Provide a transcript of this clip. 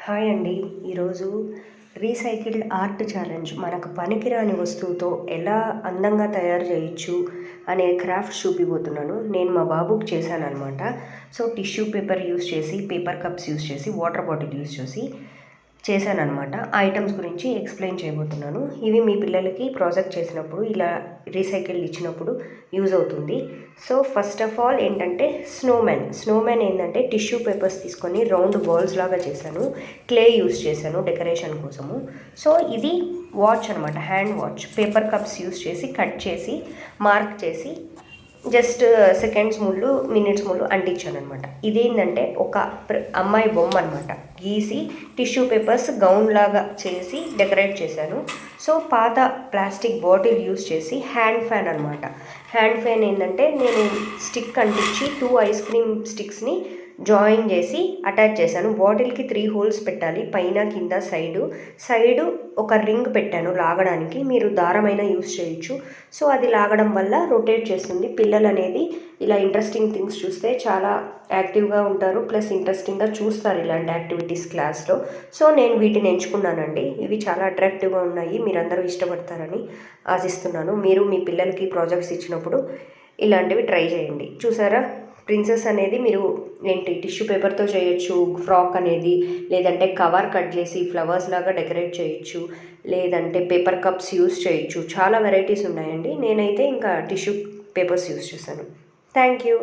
Hi అండి. ఈరోజు recycled art challenge మనకు పనికిరాని వస్తువుతో ఎలా అందంగా తయారు చేయొచ్చు అనే క్రాఫ్ట్ చూపిపోతున్నాను. నేను మా బాబుకి చేశానన్నమాట. సో టిష్యూ పేపర్ యూస్ చేసి, పేపర్ కప్స్ యూస్ చేసి, వాటర్ బాటిల్ యూస్ చేసి చేశానన్నమాట. ఆ ఐటమ్స్ గురించి ఎక్స్ప్లెయిన్ చేయబోతున్నాను. ఇవి మీ పిల్లలకి ప్రాజెక్ట్ చేసినప్పుడు ఇలా రీసైకిల్ ఇచ్చినప్పుడు యూజ్ అవుతుంది. సో ఫస్ట్ ఆఫ్ ఆల్ ఏంటంటే స్నోమ్యాన్ ఏంటంటే టిష్యూ పేపర్స్ తీసుకొని రౌండ్ బాల్స్ లాగా చేశాను. క్లే యూస్ చేశాను డెకరేషన్ కోసము. సో ఇది వాచ్ అనమాట, hand watch. Paper cups use చేసి కట్ చేసి మార్క్ చేసి జస్ట్ సెకండ్స్ ముళ్ళు మినిట్స్ ముళ్ళు అంటించాను అనమాట. ఇదేంటంటే ఒక అమ్మాయి బొమ్మ అనమాట గీసి టిష్యూ పేపర్స్ గౌన్ లాగా చేసి డెకరేట్ చేశాను. సో పాత ప్లాస్టిక్ బాటిల్ యూస్ చేసి హ్యాండ్ ఫ్యాన్ అనమాట. హ్యాండ్ ఫ్యాన్ ఏంటంటే నేను స్టిక్ అంటించి 2 ఐస్ క్రీమ్ స్టిక్స్ని జాయిన్ చేసి అటాచ్ చేశాను. బాటిల్కి 3 హోల్స్ పెట్టాలి, పైన కింద సైడు ఒక రింగ్ పెట్టాను లాగడానికి. మీరు దారమైనా యూస్ చేయొచ్చు. సో అది లాగడం వల్ల రొటేట్ చేస్తుంది. పిల్లలు అనేది ఇలా ఇంట్రెస్టింగ్ థింగ్స్ చూస్తే చాలా యాక్టివ్గా ఉంటారు, ప్లస్ ఇంట్రెస్టింగ్గా చూస్తారు ఇలాంటి యాక్టివిటీస్ క్లాస్లో. సో నేను వీటిని ఎంచుకున్నానండి. ఇవి చాలా అట్రాక్టివ్గా ఉన్నాయి, మీరందరూ ఇష్టపడతారని ఆశిస్తున్నాను. మీరు మీ పిల్లలకి ప్రాజెక్ట్స్ ఇచ్చినప్పుడు ఇలాంటివి ట్రై చేయండి. చూసారా, ప్రిన్సెస్ అనేది మీరు టిష్యూ పేపర్తో చేయొచ్చు. ఫ్రాక్ అనేది, లేదంటే కవర్ కట్ చేసి ఫ్లవర్స్ లాగా డెకరేట్ చేయొచ్చు, లేదంటే పేపర్ కప్స్ యూస్ చేయొచ్చు. చాలా వెరైటీస్ ఉన్నాయండి. నేనైతే ఇంకా టిష్యూ పేపర్స్ యూస్ చేశాను. Thank you.